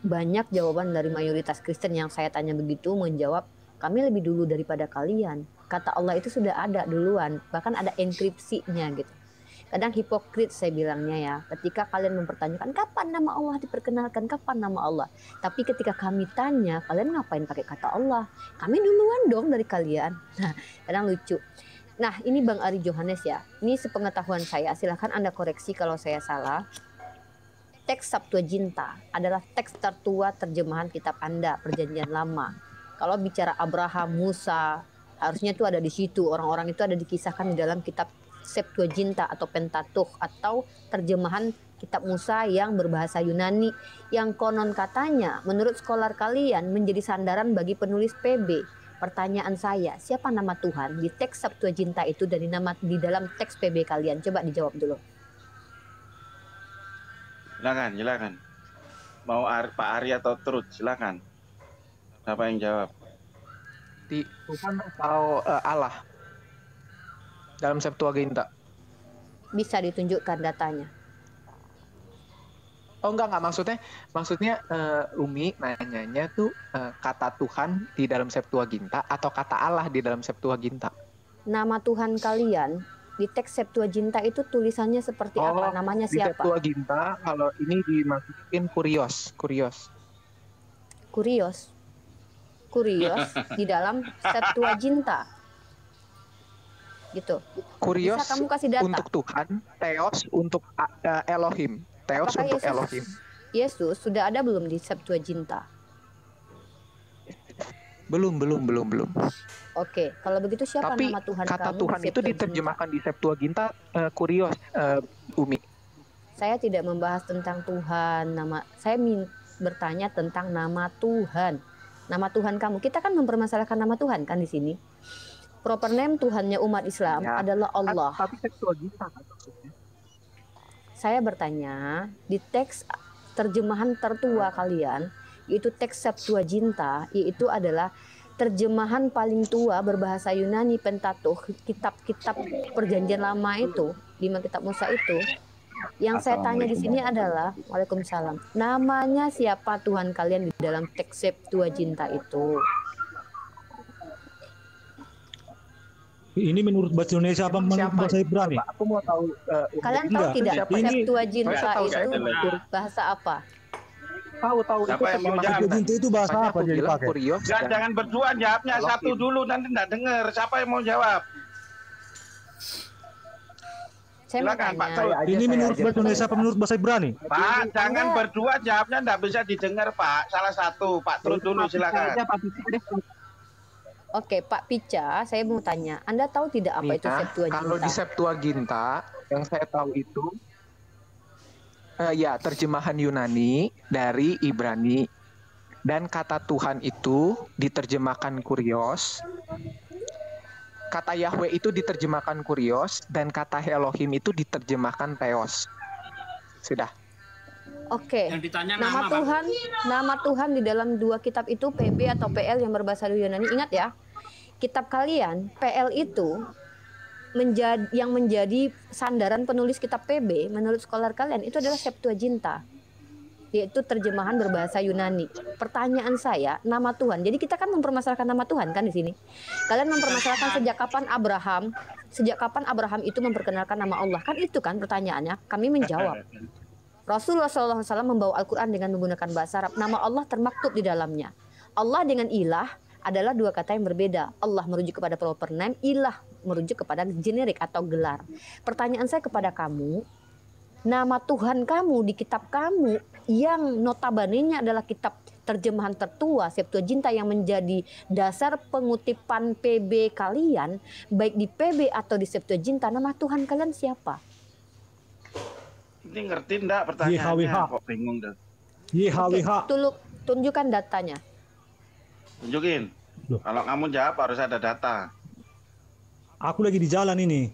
banyak jawaban dari mayoritas Kristen yang saya tanya begitu menjawab, kami lebih dulu daripada kalian. Kata Allah itu sudah ada duluan, bahkan ada enkripsinya gitu. Kadang hipokrit saya bilangnya ya, ketika kalian mempertanyakan kapan nama Allah diperkenalkan, kapan nama Allah. Tapi ketika kami tanya, kalian ngapain pakai kata Allah? Kami duluan dong dari kalian. Nah, kadang lucu. Nah, ini Bang Ari Johannes ya. Ini sepengetahuan saya, silahkan Anda koreksi kalau saya salah. Teks Septuaginta adalah teks tertua terjemahan kitab Anda, Perjanjian Lama. Kalau bicara Abraham, Musa, harusnya itu ada di situ. Orang-orang itu ada dikisahkan di dalam kitab Septuaginta atau Pentateuch atau terjemahan kitab Musa yang berbahasa Yunani yang konon katanya menurut skolar kalian menjadi sandaran bagi penulis PB. Pertanyaan saya, siapa nama Tuhan di teks Septuaginta itu dan di dalam teks PB kalian? Coba dijawab dulu. Silakan. Mau Pak Ari atau Trud, silakan. Siapa yang jawab? Tuhan atau Allah dalam Septuaginta? Bisa ditunjukkan datanya. Oh enggak, maksudnya Umi nanyanya tuh kata Tuhan di dalam Septuaginta atau kata Allah di dalam Septuaginta? Nama Tuhan kalian di teks Septuaginta itu tulisannya seperti apa? Namanya siapa? Di Septuaginta kalau ini dimasukin kurios di dalam Septuaginta. Gitu. Kurios kamu kasih data untuk Tuhan, Theos untuk Elohim. Theos apakah untuk Elohim. Yesus sudah ada belum di Septuaginta? Belum. Oke, kalau begitu siapa Tapi nama Tuhan kata kamu Tuhan itu diterjemahkan di Septuaginta kurios, Umi. Saya tidak membahas tentang Tuhan, saya bertanya tentang nama Tuhan. Nama Tuhan kamu. Kita kan mempermasalahkan nama Tuhan kan di sini. Proper name Tuhannya umat Islam adalah Allah. Tapi Septuaginta kan maksudnya. Saya bertanya, di teks terjemahan tertua kalian, yaitu teks Septuaginta, yaitu adalah terjemahan paling tua berbahasa Yunani Pentateuch, kitab-kitab Perjanjian Lama itu, 5 kitab Musa itu. Yang saya tanya di sini adalah, Waalaikumsalam, namanya siapa Tuhan kalian di dalam teks Septuaginta itu? Ini menurut bahasa Indonesia apa menurut bahasa Ibrani? Aku mau tahu. Kalian tahu tidak Septuaginta itu bahasa apa? Tahu. Siapa yang mau jawab? Septuaginta itu bahasa apa yang dipakai? Jangan berdua jawabnya, satu dulu nanti enggak dengar. Siapa yang mau jawab? Silakan Pak. Ini menurut bahasa Indonesia apa menurut bahasa Ibrani? Pak, jangan berdua jawabnya, enggak bisa didengar Pak. Salah satu, Pak Trud dulu silakan. Oke, Pak Pica, saya mau tanya, Anda tahu tidak apa itu Septuaginta? Kalau di Septuaginta, yang saya tahu itu, ya terjemahan Yunani dari Ibrani, dan kata Tuhan itu diterjemahkan kurios, kata Yahweh itu diterjemahkan kurios, dan kata Elohim itu diterjemahkan Theos. Sudah. Oke, nama Tuhan di dalam 2 kitab itu PB atau PL yang berbahasa Yunani. Ingat ya, kitab kalian PL itu yang menjadi sandaran penulis kitab PB menurut skolar kalian itu adalah Septuaginta, yaitu terjemahan berbahasa Yunani. Pertanyaan saya, nama Tuhan. Jadi kita kan mempermasalahkan nama Tuhan kan di sini. Kalian mempermasalahkan sejak kapan Abraham itu memperkenalkan nama Allah, kan itu kan pertanyaannya. Kami menjawab. Rasulullah SAW membawa Al-Quran dengan menggunakan bahasa Arab. Nama Allah termaktub di dalamnya. Allah dengan ilah adalah 2 kata yang berbeda. Allah merujuk kepada proper name, ilah merujuk kepada generik atau gelar. Pertanyaan saya kepada kamu, nama Tuhan kamu di kitab kamu yang notabene-nya adalah kitab terjemahan tertua Septuaginta yang menjadi dasar pengutipan PB kalian, baik di PB atau di Septuaginta, nama Tuhan kalian siapa? Ini ngerti enggak pertanyaannya? Kok bingung dah. YHWH. Tunjukkan datanya. Tunjukin. Kalau kamu jawab harus ada data. Aku lagi di jalan ini.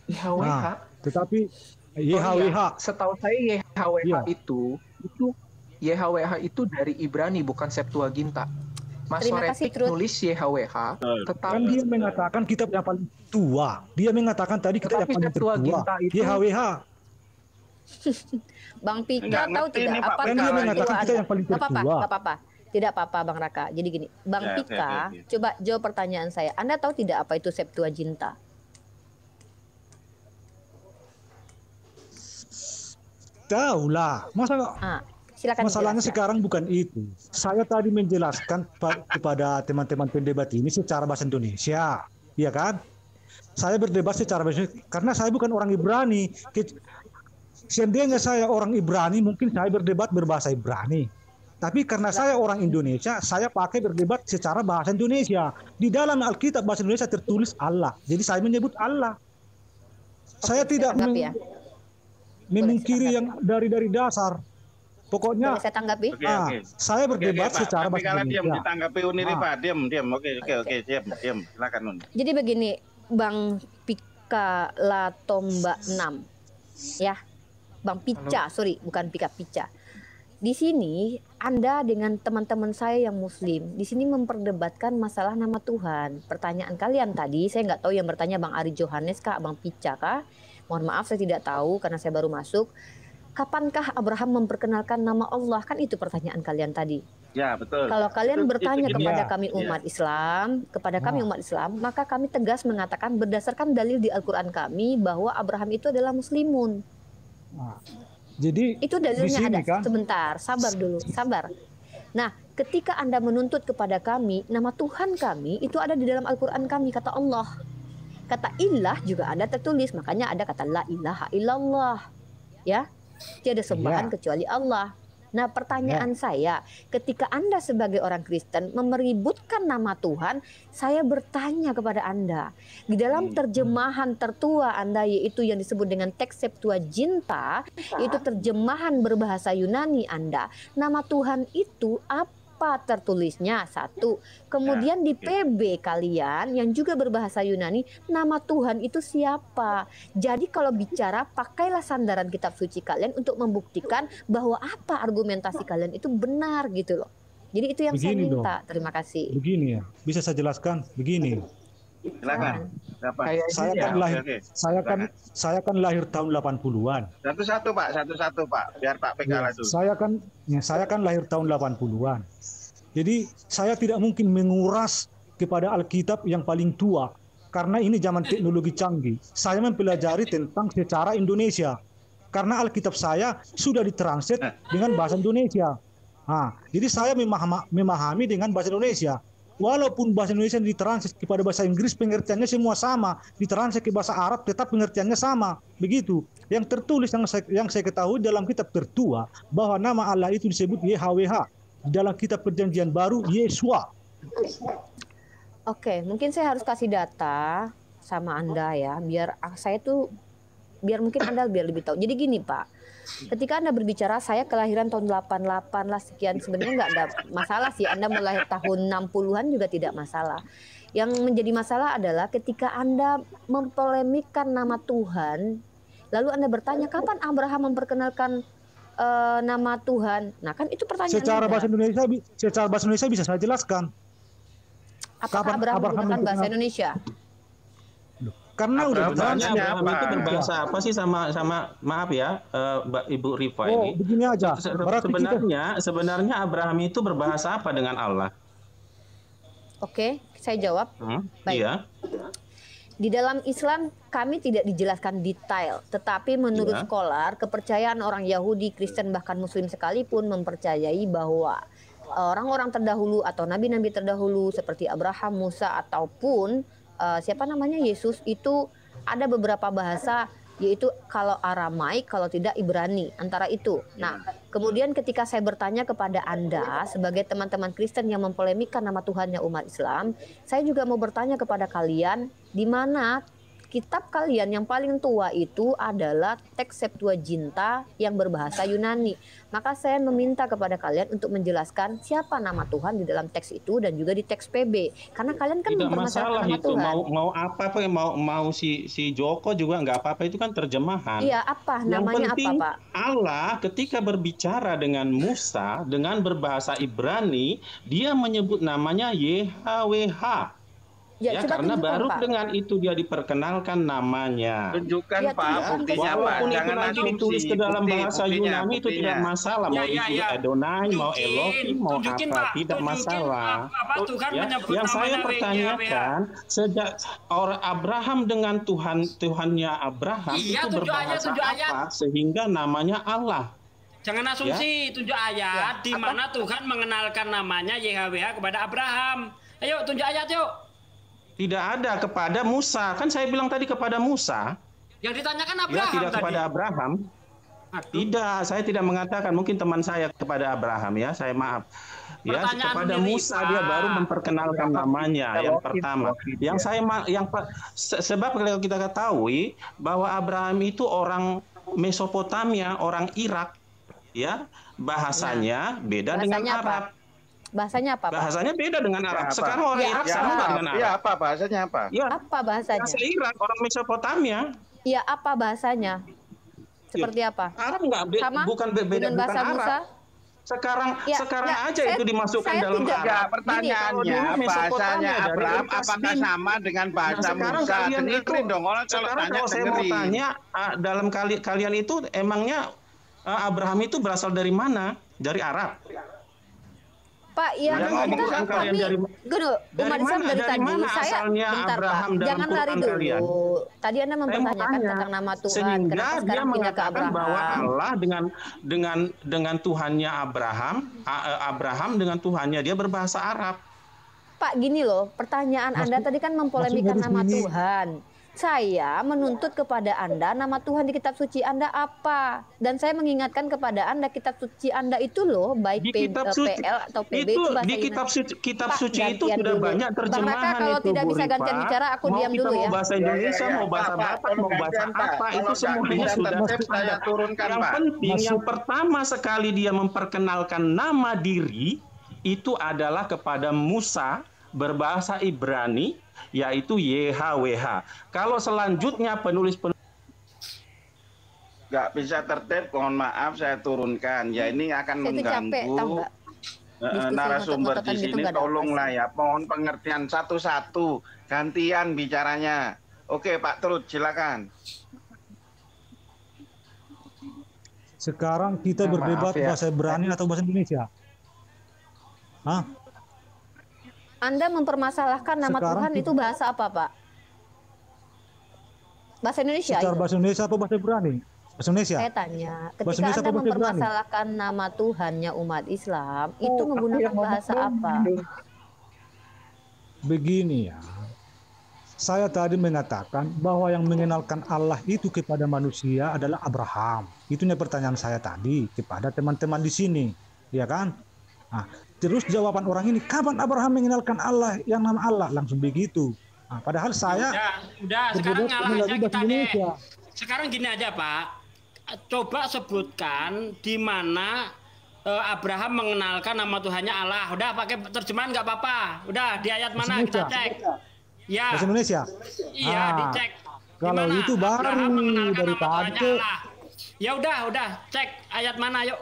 YHWH. Tetapi YHWH. Setahu saya YHWH itu YHWH itu dari Ibrani bukan Septuaginta. Masoretik nulis YHWH, kan dia mengatakan kitab yang paling tua. Dia mengatakan tadi kitab yang paling tertua. YHWH. Bang Pika Nggak tahu ngerti tidak nih, Pak apa Kan dia Pika. mengatakan kita yang paling Nggak apa-apa, tertua. nggak apa-apa. Tidak apa-apa Bang Raka. Jadi gini, Bang Ya, oke, Pika, oke. coba jawab pertanyaan saya. Anda tahu tidak apa itu Septuaginta? Tahu lah. Silakan Masalahnya dijelaskan. sekarang bukan itu. Saya tadi menjelaskan kepada teman-teman pendebat ini secara bahasa Indonesia, ya kan? Saya berdebat secara bahasa Indonesia karena saya bukan orang Ibrani. Seandainya saya orang Ibrani, mungkin saya berdebat berbahasa Ibrani. Tapi karena saya orang Indonesia, saya pakai berdebat secara bahasa Indonesia. Di dalam Alkitab bahasa Indonesia tertulis Allah. Jadi saya menyebut Allah. Saya tidak tanggapi ya. memungkiri yang dari dasar. Pokoknya Boleh saya tanggapi? Oke. saya Oke, berdebat Pak. secara Tapi bahasa kalau diam Indonesia. ditanggapi Uniri, Pak. Diam. Oke, diam. Silakan, Un. Jadi begini, Bang Pika Latomba 6. Ya. Bang Pica, sorry, bukan Pika Pica. Di sini Anda dengan teman-teman saya yang muslim di sini memperdebatkan masalah nama Tuhan. Pertanyaan kalian tadi, saya nggak tahu yang bertanya Bang Ari Johannes kah, Bang Pica kah? Mohon maaf saya tidak tahu karena saya baru masuk. Kapankah Abraham memperkenalkan nama Allah? Kan itu pertanyaan kalian tadi. Ya, betul. Kalau kalian bertanya gini. kepada ya. kami umat Islam, maka kami tegas mengatakan berdasarkan dalil di Al-Qur'an kami bahwa Abraham itu adalah muslimun. Nah, jadi Itu di dalilnya sini ada. kan, Sebentar, sabar dulu, sabar. Nah, ketika Anda menuntut kepada kami, nama Tuhan kami itu ada di dalam Al-Qur'an kami, kata Allah. Kata ilah juga ada tertulis, makanya ada kata la ilaha illallah. Ya. Tiada sembahan kecuali Allah. Nah, pertanyaan saya, ketika Anda sebagai orang Kristen meributkan nama Tuhan, saya bertanya kepada Anda, di dalam terjemahan tertua Anda, yaitu yang disebut dengan teks Septuaginta, itu terjemahan berbahasa Yunani Anda, nama Tuhan itu apa tertulisnya? Satu. Kemudian di PB kalian yang juga berbahasa Yunani, nama Tuhan itu siapa? Jadi kalau bicara, pakailah sandaran kitab suci kalian untuk membuktikan bahwa apa argumentasi kalian itu benar gitu loh. Jadi itu yang saya Begini minta. Terima kasih. begini ya. Bisa saya jelaskan? Begini. Silakan. Siapa? Saya Iya, kan lahir oke. saya kan lahir tahun 80-an. Satu-satu, Pak. Biar Pak PK Ya, dulu. saya kan lahir tahun 80-an. Jadi saya tidak mungkin menguras kepada Alkitab yang paling tua karena ini zaman teknologi canggih. Saya mempelajari tentang secara Indonesia karena Alkitab saya sudah ditranslate dengan bahasa Indonesia. Jadi saya memahami dengan bahasa Indonesia. Walaupun bahasa Indonesia ditranslate kepada bahasa Inggris, pengertiannya semua sama. Ditranslate ke bahasa Arab, tetap pengertiannya sama. Begitu. Yang tertulis yang saya ketahui dalam kitab tertua bahwa nama Allah itu disebut YHWH. Di dalam kitab Perjanjian Baru, Yesua. Oke, mungkin saya harus kasih data sama Anda ya, biar mungkin Anda biar lebih tahu. Jadi gini Pak, ketika Anda berbicara saya kelahiran tahun 88 lah sekian, sebenarnya nggak ada masalah sih. Anda mau lahir tahun 60-an juga tidak masalah. Yang menjadi masalah adalah ketika Anda mempolemikkan nama Tuhan, lalu Anda bertanya kapan Abraham memperkenalkan nama Tuhan. Nah kan itu pertanyaan Secara bahasa Indonesia bisa saya jelaskan. Apakah Kapan Abraham Abraham menggunakan bahasa memperkenalkan- Indonesia? Karena udah Abraham jelas. Abraham itu berbahasa apa sih sama maaf ya Mbak Ibu Rifa ini? Begini aja. Berarti Sebenarnya Abraham itu berbahasa apa dengan Allah? Oke, saya jawab. Baik. Iya. Di dalam Islam kami tidak dijelaskan detail, tetapi menurut skolar kepercayaan orang Yahudi, Kristen bahkan Muslim sekalipun mempercayai bahwa orang-orang terdahulu atau nabi-nabi terdahulu seperti Abraham, Musa ataupun Yesus itu ada beberapa bahasa, yaitu kalau Aramaik, kalau tidak Ibrani, antara itu. Nah, kemudian ketika saya bertanya kepada Anda sebagai teman-teman Kristen yang mempolemikkan nama Tuhannya umat Islam, saya juga mau bertanya kepada kalian, di mana kitab kalian yang paling tua itu adalah teks Septuaginta yang berbahasa Yunani. Maka saya meminta kepada kalian untuk menjelaskan siapa nama Tuhan di dalam teks itu dan juga di teks PB. Karena kalian kan Tidak mempermasalahkan masalah nama itu. Tuhan. Mau apa mau si Joko juga nggak apa-apa, itu kan terjemahan. Iya, apa namanya apa, Pak? Allah ketika berbicara dengan Musa dengan berbahasa Ibrani, dia menyebut namanya YHWH. Ya, coba karena tunjukkan, baru Pak. dengan itu dia diperkenalkan namanya. Tunjukkan Ya, Pak tunjukkan buktinya ke saya. Pak. Walaupun itu Jangan nanti asumsi. ditulis ke dalam bahasa Buktinya, Yunani itu tidak masalah. Mau itu Adonai, mau Elohim, mau Tunjukin, apa, Pak. tidak Tunjukin masalah. apa Tuhan Ya, menyebut yang saya namanya pertanyakan, sejak orang Abraham dengan Tuhannya Abraham Iya, itu tunjuk ayat, berbahasa tunjuk ayat. apa sehingga namanya Allah? Jangan asumsi, tunjuk ayat di mana Tuhan mengenalkan namanya YHWH kepada Abraham. Ayo tunjuk ayat yuk. Tidak ada kepada Musa. Kan saya bilang tadi kepada Musa. Yang ditanyakan Ya, Abraham tidak tadi. kepada Abraham. Aduh. Tidak, saya tidak mengatakan. Mungkin teman saya kepada Abraham ya, saya maaf. Ya, Pertanyaan kepada sendiri, Musa Pak. dia baru memperkenalkan namanya yang pertama. Yang saya sebab kalau kita ketahui bahwa Abraham itu orang Mesopotamia, orang Irak, ya bahasanya beda dengan Bahasanya apa? Arab. Bahasanya apa, Pak? Bahasanya beda dengan Arab. apa? Sekarang orang Ya, Irak apa? sama dengan Arab. Ya apa bahasanya apa? Ya, Apa bahasanya? bahasa Irak, orang Mesopotamia. Ya, apa bahasanya? Seperti apa? Arab nggak Sama bukan beda dengan bukan bahasa Arab. Musa? Sekarang Ya, aja saya- itu dimasukkan saya dalam tidak- Arab. Ya, Gini, pertanyaannya kalau dulu Mesopotamia bahasanya dari Abraham Ur Kasdim. apakah sama dengan bahasa sekarang Musa? kalian itu Dengerin dong orang kalau sekarang tanya kalau saya mau dengerin. tanya dalam kalian itu emangnya Abraham itu berasal dari mana? Dari Arab. Pak, ya Yang ngomong bentar, kan kalian kami dari- gini, dari Umat Islam mana- dari dari tadi mana saya asalnya bentar Abraham Pak, dalam jangan Quran lari dulu. kalian? Tadi Anda mempertanyakan tanya. tentang nama Tuhan, Sehingga kenapa dia sekarang pindah ke mengatakan bahwa Abraham? Allah dengan Tuhannya Abraham dengan Tuhannya dia berbahasa Arab. Pak, gini loh, pertanyaan Anda tadi kan mempolemikan maksudnya nama di sini- Tuhan. Saya menuntut kepada Anda nama Tuhan di kitab suci Anda apa? Dan saya mengingatkan kepada Anda kitab suci Anda itu loh, baik Di kitab suci PL atau PB itu bahasa di Yunani. kitab Pak, suci itu gantian sudah dulu. banyak Bang terjemahan Raka, kalau itu, tidak Bu bisa Rifa. gantian bicara, aku Mau diam kita dulu mau ya. bahasa Indonesia, mau bahasa Pak, Batak, mau bahasa gantian, Pak. apa, itu Kalau semuanya bisa sudah tetap saya turunkan, yang Pak. penting yang pertama sekali dia memperkenalkan nama diri itu adalah kepada Musa berbahasa Ibrani yaitu YHWH. Kalau selanjutnya penulis Nggak bisa tertib, mohon maaf saya turunkan. Ya ini akan Saya itu capek, mengganggu tahu nggak? Diskusi narasumber di ngotot-ngototan gitu sini. nggak ada Tolonglah apa-apa. ya, mohon pengertian satu-satu, gantian bicaranya. Oke Pak Trud, silakan. Sekarang kita berdebat Maaf ya. bahasa Ibrani atau bahasa Indonesia? Hah? Anda mempermasalahkan nama Sekarang Tuhan itu bahasa apa, Pak? Bahasa Indonesia Secara itu. bahasa Indonesia apa bahasa Ibrani? Bahasa Indonesia. Saya tanya, Bahasa ketika Indonesia Anda apa bahasa Ibrani? mempermasalahkan nama Tuhannya umat Islam, itu menggunakan bahasa apa? Begini ya. Saya tadi mengatakan bahwa yang mengenalkan Allah itu kepada manusia adalah Abraham. Itunya pertanyaan saya tadi kepada teman-teman di sini, ya kan? Nah, terus jawaban orang ini, kapan Abraham mengenalkan Allah yang nama Allah? Langsung begitu. Nah, padahal saya Udah, sekarang berdebat ngalah lagi aja bahasa kita deh. Indonesia. Sekarang gini aja Pak, coba sebutkan di mana Abraham mengenalkan nama Tuhannya Allah. Udah pakai terjemahan nggak apa-apa. Udah di ayat mana Bahasa kita Indonesia. cek. Ya, Bahasa Indonesia. iya Ah, dicek. Di kalau mana itu baru Abraham mengenalkan dari nama Tuhannya tadi. Allah. Ya udah, cek ayat mana yuk.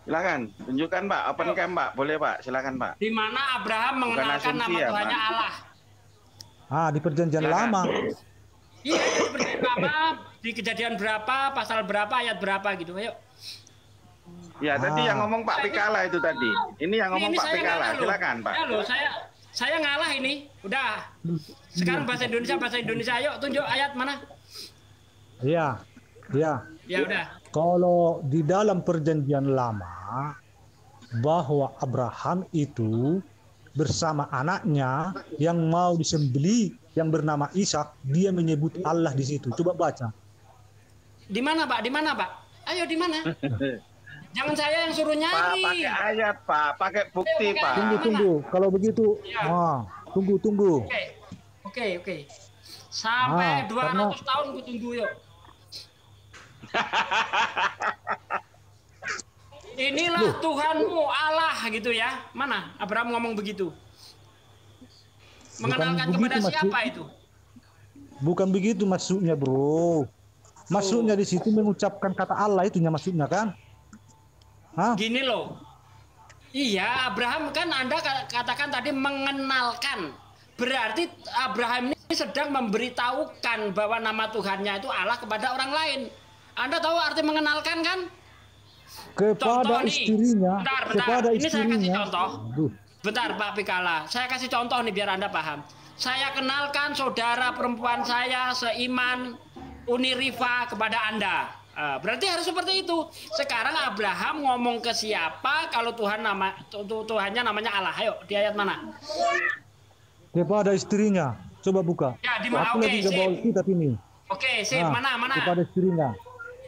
Silakan, tunjukkan Pak, open cam Pak, boleh Pak, silakan Pak. Di mana Abraham mengenalkan asumsi nama ya, Tuhannya Pak? Allah. di perjanjian Silakan. lama. Iya, di perjanjian lama, di kejadian berapa, pasal berapa, ayat berapa gitu. Ayo. Ya tadi yang ngomong Pak Pikala itu tadi. Ini yang ngomong Ini Pak saya Pikala, ngalah loh. silakan Pak. Ya loh, saya ngalah ini. Udah. Sekarang bahasa Indonesia. Ayo tunjuk ayat mana? Iya, iya. Ya udah. Kalau di dalam perjanjian lama bahwa Abraham itu bersama anaknya yang mau disembelih yang bernama Ishak, dia menyebut Allah di situ. Coba baca. Di mana, Pak? Di mana, Pak? Ayo di mana? Jangan saya yang suruh Pak, nyari. pakai ayat Pak, pakai bukti Ayo, Pak. Tunggu. Kalau begitu, Ya. tunggu. Oke. Sampai 200 tahun ku tunggu yuk. Inilah Tuhanmu Allah gitu ya. Mana Abraham ngomong begitu? Mengenalkan begitu, kepada Mas. siapa itu? Bukan begitu maksudnya, Bro. Maksudnya di situ mengucapkan kata Allah itunya maksudnya kan? Hah? Gini loh. Iya, Abraham kan Anda katakan tadi mengenalkan. Berarti Abraham ini sedang memberitahukan bahwa nama Tuhannya itu Allah kepada orang lain. Anda tahu arti mengenalkan kan? Kepada istrinya, kepada Ini saya kasih istrinya. contoh. Aduh. Bentar Pak Pikala, saya kasih contoh nih biar Anda paham. Saya kenalkan saudara perempuan saya seiman Uni Rifa kepada Anda. Berarti harus seperti itu. Sekarang Abraham ngomong ke siapa kalau Tuhannya namanya Allah? Ayo, di ayat mana? Kepada istrinya. Coba buka. Ya, di mana? Aku Oke, lagi ke sip. bawah kitab ini. Oke, sip. Nah, Mana? Kepada istrinya.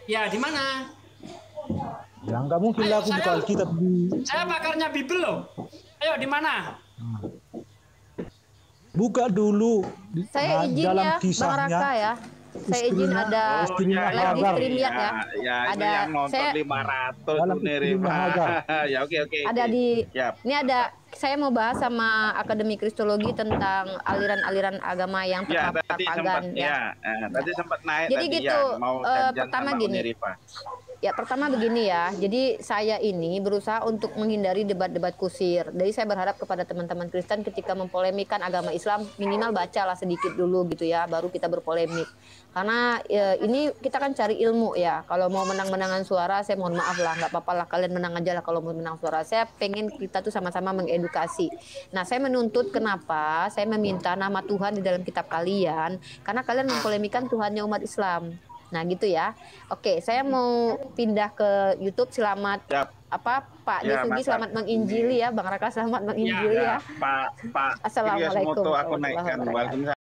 Ya, di mana? Ya nggak mungkin lah aku buka Alkitab di. Saya pakarnya Bible loh. Ayo, di mana? Buka dulu Saya izin dalam ya, Bang kisahnya. Raka ya. Saya izin ada istrinya live di Hagar. stream lihat ya. Ya, Ada- ini yang nonton saya- 500 Dalam tuh nih, istrinya Rifa. Hagar. Ya, oke. Ada di Siap. ini ada saya mau bahas sama Akademi Kristologi tentang aliran-aliran agama yang Ya, terpapar tadi sempat pagan ya. tadi sempat naik Jadi tadi gitu, ya, mau pertama sama gini. Uni Rifa. Ya pertama begini ya, jadi saya ini berusaha untuk menghindari debat-debat kusir. Jadi saya berharap kepada teman-teman Kristen ketika mempolemikkan agama Islam minimal bacalah sedikit dulu gitu ya, baru kita berpolemik. Karena ini kita kan cari ilmu ya. Kalau mau menang-menangan suara, saya mohon maaf lah, nggak apa-apa lah kalian menang aja lah kalau mau menang suara. Saya pengen kita tuh sama-sama mengedukasi. Nah saya menuntut kenapa saya meminta nama Tuhan di dalam kitab kalian, karena kalian mempolemikkan Tuhannya umat Islam. Nah gitu ya. Oke, saya mau pindah ke YouTube. Selamat Siap. Pak Ya, Desugi, mantap. selamat menginjili ya, Bang Raka selamat menginjili ya. Pak Assalamualaikum Krias Moto aku naikkan. warahmatullahi wabarakatuh. Waalaikumsalam.